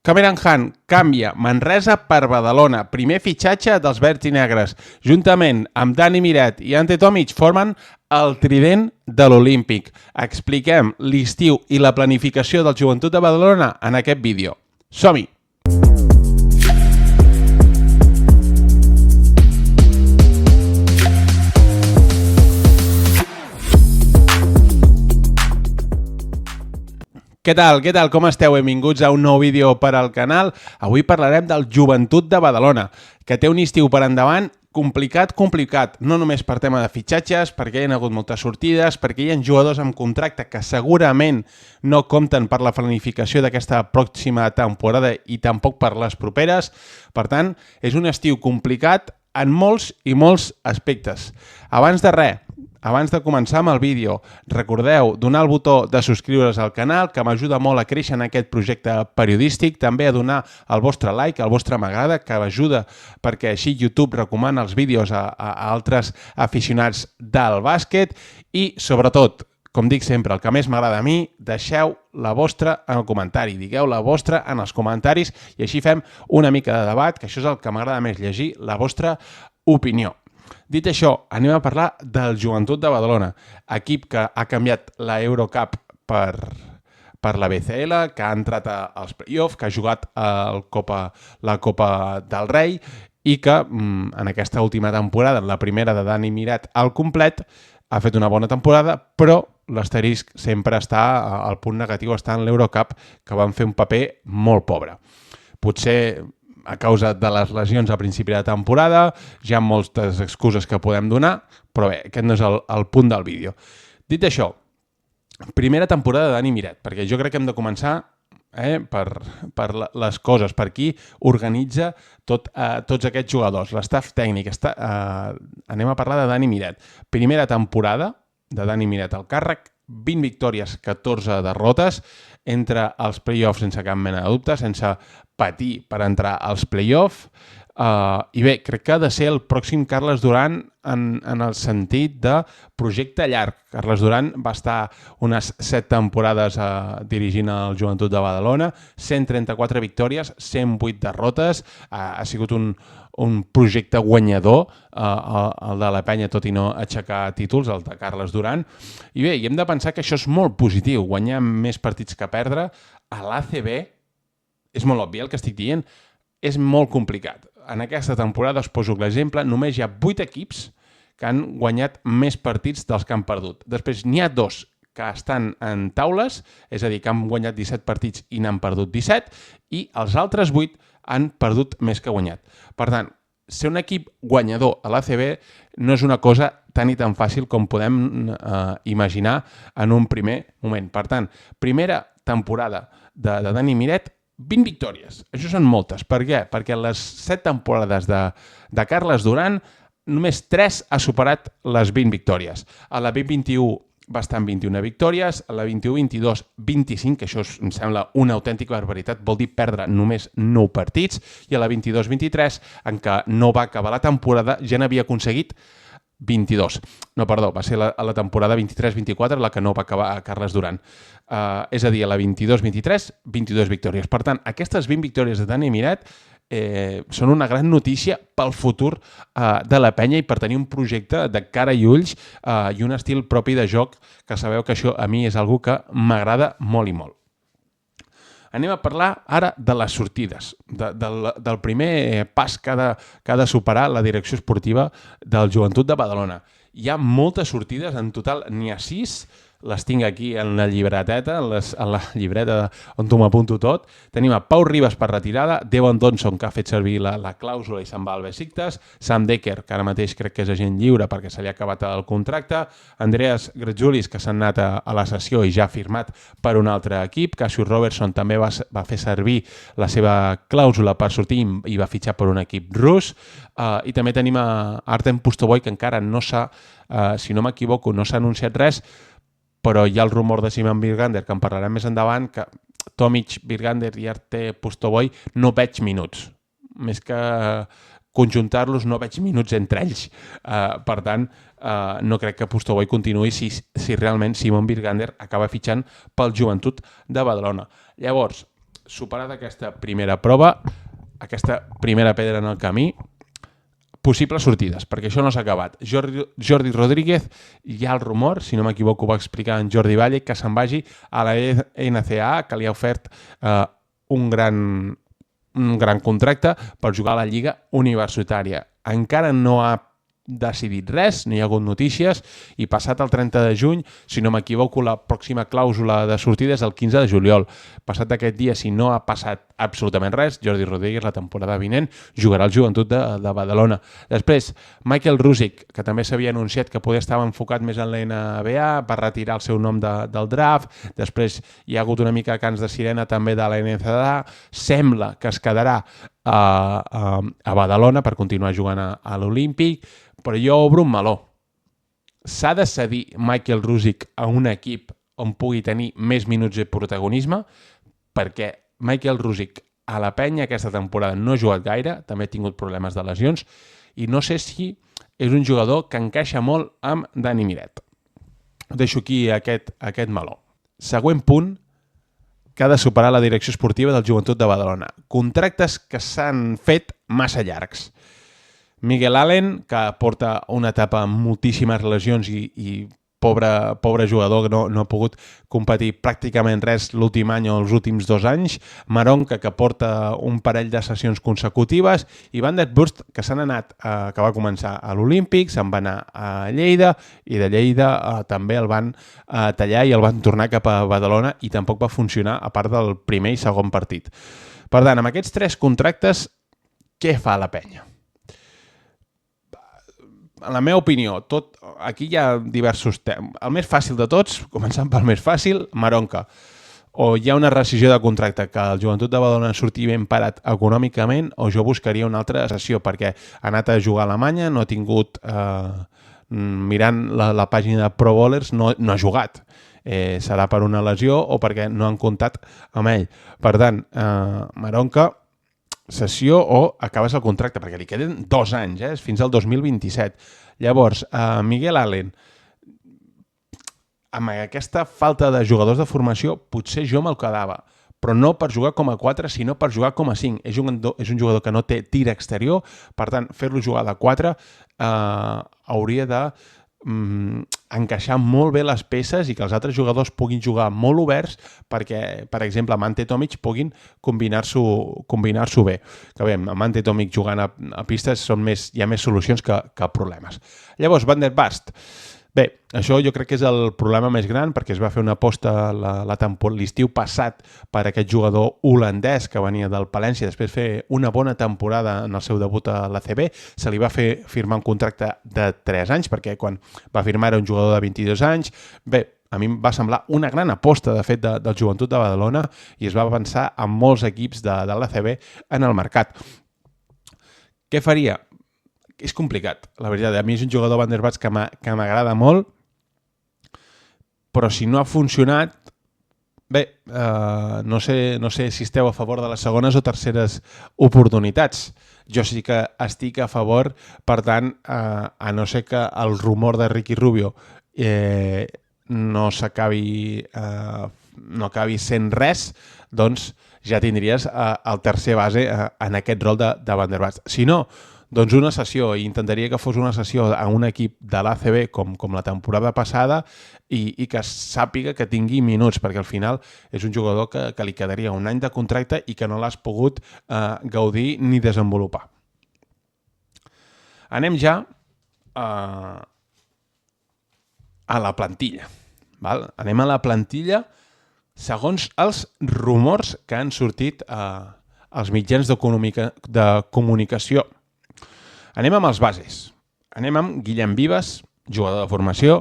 Cameron Hunt canvia Manresa per Badalona. Primer fitxatge dels verds i negres. Juntament amb Dani Miret i Ante Tomic formen el trident de l'Olímpic. Expliquem l'estiu i la planificació del Joventut de Badalona en aquest vídeo. Som-hi! Què tal? Com esteu? Benvinguts a un nou vídeo per al canal. Avui parlarem del Joventut de Badalona, que té un estiu per endavant complicat. No només per tema de fitxatges, perquè hi ha hagut moltes sortides, perquè hi ha jugadors amb contracte que segurament no compten per la planificació d'aquesta pròxima temporada i tampoc per les properes. Per tant, és un estiu complicat en molts aspectes. Abans de començar amb el vídeo, recordeu donar el botó de subscriure's al canal, que m'ajuda molt a créixer en aquest projecte periodístic, també a donar el vostre like, el vostre m'agrada, que m'ajuda perquè així YouTube recomana els vídeos a altres aficionats del bàsquet i, sobretot, com dic sempre, el que més m'agrada a mi, deixeu la vostra en el comentari, digueu la vostra en els comentaris i així fem una mica de debat, que això és el que m'agrada més llegir, la vostra opinió. Dit això, anem a parlar del Joventut de Badalona, equip que ha canviat la Eurocup per la BCL, que ha entrat als play-offs, que ha jugat la Copa del Rei i que en aquesta última temporada, en la primera de Dani Miret al complet, ha fet una bona temporada, però l'asterisc sempre està, el punt negatiu està en l'Eurocup, que van fer un paper molt pobre. Potser a causa de les lesions a principi de temporada, hi ha moltes excuses que podem donar, però bé, aquest no és el punt del vídeo. Dit això, primera temporada de Dani Miret, perquè jo crec que hem de començar per les coses, per qui organitza tots aquests jugadors, l'estaf tècnic. Anem a parlar de Dani Miret. Primera temporada de Dani Miret al càrrec, 20 victòries, 14 derrotes, entre els play-offs sense cap mena de dubte, sense patir per entrar als play-offs. I bé, crec que ha de ser el pròxim Carles Duran en el sentit de projecte llarg. Carles Duran va estar unes 7 temporades dirigint el Joventut de Badalona, 134 victòries, 108 derrotes, ha sigut un projecte guanyador, el de la penya, tot i no aixecar títols, el de Carles Duran. I bé, hem de pensar que això és molt positiu, guanyar més partits que perdre. A l'ACB, és molt obvi el que estic dient, és molt complicat. En aquesta temporada, us poso l'exemple, només hi ha 8 equips que han guanyat més partits dels que han perdut. Després n'hi ha 2 que estan en taules, és a dir, que han guanyat 17 partits i n'han perdut 17, i els altres 8 han perdut més que guanyat. Per tant, ser un equip guanyador a l'ACB no és una cosa tan i tan fàcil com podem imaginar en un primer moment. Per tant, primera temporada de Dani Miret, 20 victòries. Això són moltes. Per què? Perquè en les 7 temporades de Carles Duran, només 3 ha superat les 20 victòries. A la 2021 va estar en 21 victòries, a la 21-22, 25, que això em sembla una autèntica barbaritat, vol dir perdre només 9 partits, i a la 22-23, en què no va acabar la temporada, ja n'havia aconseguit 22. No, perdó, va ser a la temporada 23-24 la que no va acabar a Carles Duran. És a dir, a la 22-23, 22 victòries. Per tant, aquestes 20 victòries de Dani Miret són una gran notícia pel futur de la penya i per tenir un projecte de cara i ulls i un estil propi de joc, que sabeu que això a mi és algo que m'agrada molt i molt. Anem a parlar ara de les sortides, del primer pas que ha de superar la direcció esportiva del Joventut de Badalona. Hi ha moltes sortides, en total n'hi ha 6, les tinc aquí en la llibreteta, en la llibreta on m'apunto tot. Tenim a Pau Ribas per retirada, Devon Donson, que ha fet servir la clàusula i se'n va al Besiktas, Sam Dekker, que ara mateix crec que és agent lliure perquè se li ha acabat el contracte, Andreas Gretzulis, que s'ha anat a la sessió i ja ha firmat per un altre equip, Cassius Robertson també va fer servir la seva clàusula per sortir i va fitxar per un equip rus, i també tenim a Artem Pustovoy, que encara no s'ha, si no m'equivoco, no s'ha anunciat res, però hi ha el rumor de Simon Birgander, que en parlarem més endavant, que Tomic, Birgander i Arte Pustovoy no veig minuts. Més que conjuntar-los, no veig minuts entre ells. Per tant, no crec que Pustovoy continuï si realment Simon Birgander acaba fitxant pel Joventut de Badalona. Llavors, superada aquesta primera prova, aquesta primera pedra en el camí, possibles sortides, perquè això no s'ha acabat. Jordi Rodríguez, hi ha el rumor, si no m'equivoco ho va explicar en Jordi Valle, que se'n vagi a la NCAA, que li ha ofert un gran contracte per jugar a la Lliga Universitària. Encara no ha decidit res, no hi ha hagut notícies, i passat el 30 de juny, si no m'equivoco, la pròxima clàusula de sortida és el 15 de juliol. Passat aquest dia, si no ha passat absolutament res, Jordi Rodríguez la temporada vinent jugarà al Joventut de Badalona. Després, Michael Ruzic, que també s'havia anunciat que poder estava enfocat més en la NBA, va retirar el seu nom del draft. Després hi ha hagut una mica de cants de sirena també de la NCAA. Sembla que es quedarà a Badalona per continuar jugant a l'Olímpic, però jo obro un meló. S'ha de cedir Michael Ruzic a un equip on pugui tenir més minuts de protagonisme, perquè Michael Ruzic a la penya aquesta temporada no ha jugat gaire, també ha tingut problemes de lesions, i no sé si és un jugador que encaixa molt amb Dani Miret. Deixo aquí aquest meló. Següent punt, que ha de superar la direcció esportiva del Joventut de Badalona. Contractes que s'han fet massa llargs. Miguel Allen, que porta una etapa amb moltíssimes lesions i pobre jugador que no ha pogut competir pràcticament res l'últim any o els últims 2 anys. Maronca, que porta un parell de sessions consecutives, i Van der Burst, que s'han anat, que va començar a l'Olímpic, se'n va anar a Lleida, i de Lleida també el van tallar i el van tornar cap a Badalona, i tampoc va funcionar, a part del primer i segon partit. Per tant, amb aquests 3 contractes, què fa la penya? En la meva opinió, aquí hi ha diversos temes. El més fàcil de tots, començant pel més fàcil, Maronca. O hi ha una rescissió de contracte, que el Joventut de Badalona surti ben parat econòmicament, o jo buscaria una altra sessió, perquè ha anat a jugar a Alemanya, no ha tingut... mirant la pàgina de Pro Bowlers, no ha jugat. Serà per una lesió o perquè no han comptat amb ell. Per tant, Maronca, sessió o acabes el contracte, perquè li queden 2 anys, fins al 2027. Llavors, Miguel Allen, amb aquesta falta de jugadors de formació, potser jo me'l quedava, però no per jugar com a 4, sinó per jugar com a 5. És un jugador que no té tir exterior, per tant, fer-lo jugar de 4 hauria de encaixar molt bé les peces i que els altres jugadors puguin jugar molt oberts perquè, per exemple, amb Ante Tomic puguin combinar-s'ho bé. Que bé, amb Ante Tomic jugant a pistes hi ha més solucions que problemes. Llavors, Van der Burst. Bé, això jo crec que és el problema més gran, perquè es va fer una aposta l'estiu passat per aquest jugador holandès que venia del Palència, després fer una bona temporada en el seu debut a l'ACB. Se li va fer firmar un contracte de 3 anys, perquè quan va firmar era un jugador de 22 anys. Bé, a mi em va semblar una gran aposta, de fet, del Joventut de Badalona, i es va avançar amb molts equips de l'ACB en el mercat. Què faria? És complicat, la veritat. A mi és un jugador Van der Burst que m'agrada molt, però si no ha funcionat, bé, no sé si esteu a favor de les segones o terceres oportunitats. Jo sí que estic a favor, per tant, a no ser que el rumor de Ricky Rubio no acabi sent res, doncs ja tindries el tercer base en aquest rol de Van der Burst. Si no, doncs una sessió, i intentaria que fos una sessió a un equip de l'ACB com la temporada passada i que sàpiga que tingui minuts, perquè al final és un jugador que li quedaria un any de contracte i que no l'has pogut gaudir ni desenvolupar. Anem ja a la plantilla. Anem a la plantilla segons els rumors que han sortit als mitjans de comunicació. Anem amb els bases. Anem amb Guillem Vives, jugador de formació.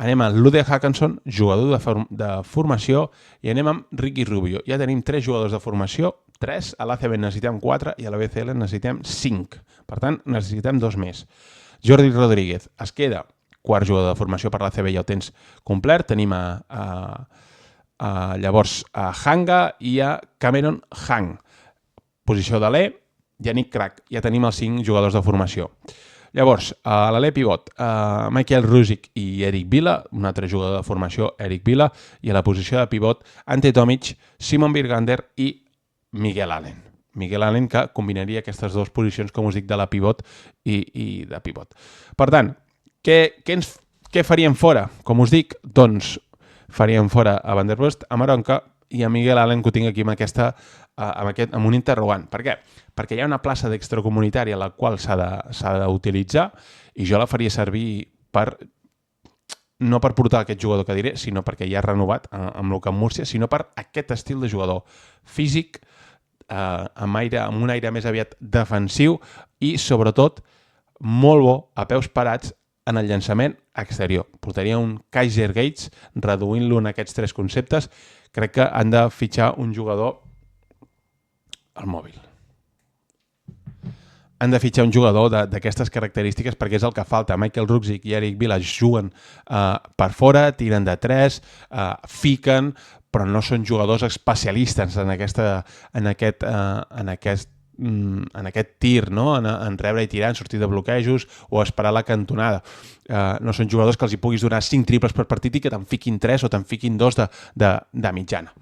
Anem amb Ludde Hackanson, jugador de formació. I anem amb Ricky Rubio. Ja tenim 3 jugadors de formació. 3, a l'ACB necessitem 4 i a la BCL necessitem 5. Per tant, necessitem 2 més. Jordi Rodríguez es queda quart jugador de formació per l'ACB, ja ho tens complet. Tenim llavors a Hanga i a Cameron Hang. Posició de l'E, Yannick Crac. Ja tenim els 5 jugadors de formació. Llavors, a l'E pivot, Michael Ruzic i Eric Vila, un altre jugador de formació, Eric Vila, i a la posició de pivot, Ante Tomic, Simon Birgander i Miguel Allen. Miguel Allen, que combinaria aquestes dues posicions, com us dic, de la pivot i de pivot. Per tant, què faríem fora? Com us dic, doncs faríem fora a Van der Bust, a Maronca i a Miguel Allen, que ho tinc aquí amb un interrogant. Per què? Perquè hi ha una plaça d'extracomunitària la qual s'ha d'utilitzar i jo la faria servir no per portar aquest jugador que diré, sinó perquè ja ha renovat amb el Camp Múrcia, sinó per aquest estil de jugador físic, amb un aire més aviat defensiu i, sobretot, molt bo a peus parats en el llançament exterior. Portaria un Kaiser Gates, reduint-lo en aquests tres conceptes. Crec que han de fitxar un jugador al mòbil. Han de fitxar un jugador d'aquestes característiques perquè és el que falta. Michael Rukzic i Eric Village juguen per fora, tiren de 3, fiquen, però no són jugadors especialistes en aquest tir, no? en rebre i tirar, en sortir de bloquejos o esperar la cantonada. No són jugadors que els hi puguis donar 5 triples per partit i que te'n fiquin 3 o te'n fiquin 2 de mitjana.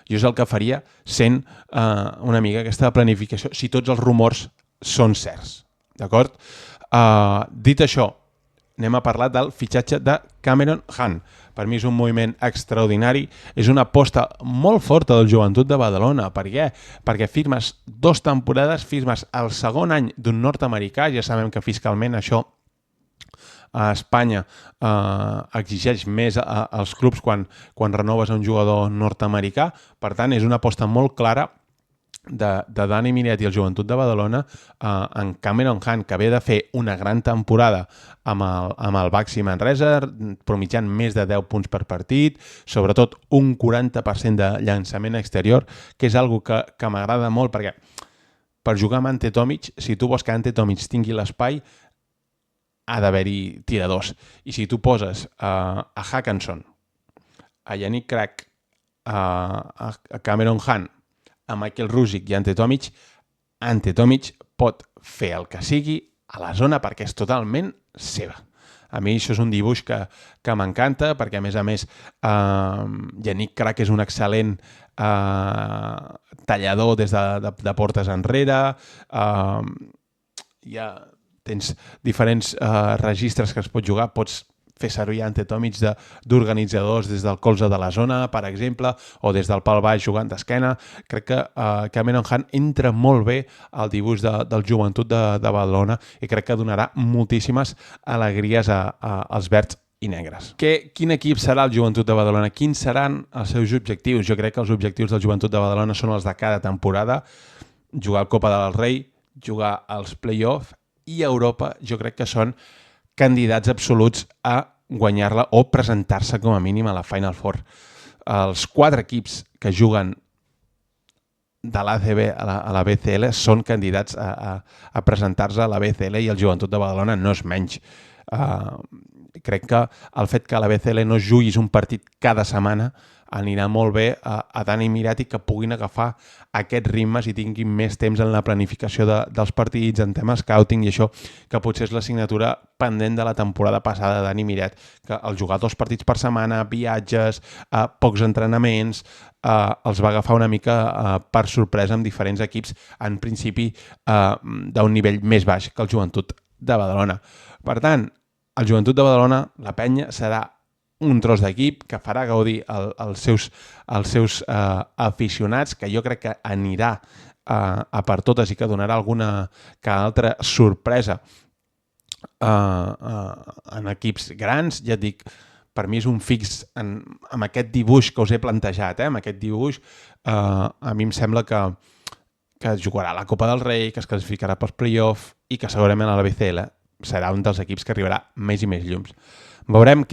Jo és el que faria sent una mica aquesta planificació, si tots els rumors són certs. D'acord? Dit això, anem a parlar del fitxatge de Cameron Hunt. Per mi és un moviment extraordinari, és una aposta molt forta del Joventut de Badalona. Per què? Perquè firmes 2 temporades, firmes el segon any d'un nord-americà, ja sabem que fiscalment això a Espanya exigeix més als clubs quan renoves a un jugador nord-americà. Per tant, és una aposta molt clara de Dani Miret i el Joventut de Badalona en Cameron Hunt, que ve de fer una gran temporada amb el Baxi Manresa, promitjant més de 10 punts per partit, sobretot un 40% de llançament exterior, que és una cosa que m'agrada molt, perquè per jugar amb Ante Tomic, si tu vols que Ante Tomic tingui l'espai, ha d'haver-hi tiradors. I si tu poses a Hackinson, a Yannick Crack, a Cameron Hunt, a Michael Rukzic i a Ante Tomic pot fer el que sigui a la zona perquè és totalment seva. A mi això és un dibuix que m'encanta perquè, a més, Yannick Crack és un excel·lent tallador des de portes enrere. Tens diferents registres que es pot jugar, pots fer servir Ante Tomic d'organitzadors des del colze de la zona, per exemple, o des del pal baix jugant d'esquena. Crec que Cameron Hunt entra molt bé al dibuix del Joventut de Badalona i crec que donarà moltíssimes alegries als verds i negres. Quin equip serà el Joventut de Badalona? Quins seran els seus objectius? Jo crec que els objectius del Joventut de Badalona són els de cada temporada. Jugar al Copa del Rei, jugar als play-off i a Europa jo crec que són candidats absoluts a guanyar-la o presentar-se com a mínim a la Final Four. Els 4 equips que juguen de l'ACB a la BCL són candidats a presentar-se a la BCL i el Joventut de Badalona no és menys. Crec que el fet que a la BCL no juguis un partit cada setmana anirà molt bé a Dani Miret i que puguin agafar aquests ritmes i tinguin més temps en la planificació dels partits, en temes scouting i això, que potser és l'assignatura pendent de la temporada passada de Dani Miret, que el jugar 2 partits per setmana, viatges, pocs entrenaments, els va agafar una mica per sorpresa amb diferents equips, en principi d'un nivell més baix que el Joventut de Badalona. Per tant, el Joventut de Badalona, la penya, serà un tros d'equip que farà gaudir els seus aficionats, que jo crec que anirà a per totes i que donarà alguna que altra sorpresa en equips grans. Ja et dic, per mi és un fix amb aquest dibuix que us he plantejat. Amb aquest dibuix a mi em sembla que jugarà a la Copa del Rei, que es classificarà pels play-off i que segurament a la BCL serà un dels equips que arribarà més i més llums. Veurem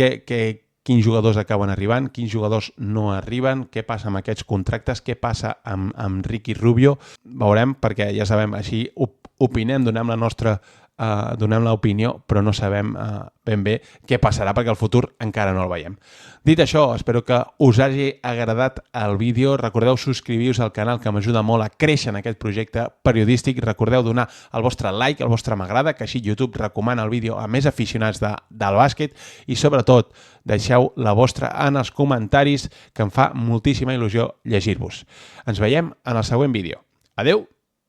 quins jugadors acaben arribant, quins jugadors no arriben, què passa amb aquests contractes, què passa amb Ricky Rubio. Veurem, perquè ja sabem, així opinem, donem la nostra donem l'opinió, però no sabem ben bé què passarà perquè el futur encara no el veiem. Dit això, espero que us hagi agradat el vídeo. Recordeu subscriure-vos al canal, que m'ajuda molt a créixer en aquest projecte periodístic. Recordeu donar el vostre like, el vostre m'agrada, que així YouTube recomana el vídeo a més aficionats del bàsquet, i sobretot deixeu la vostra en els comentaris, que em fa moltíssima il·lusió llegir-vos. Ens veiem en el següent vídeo. Adeu!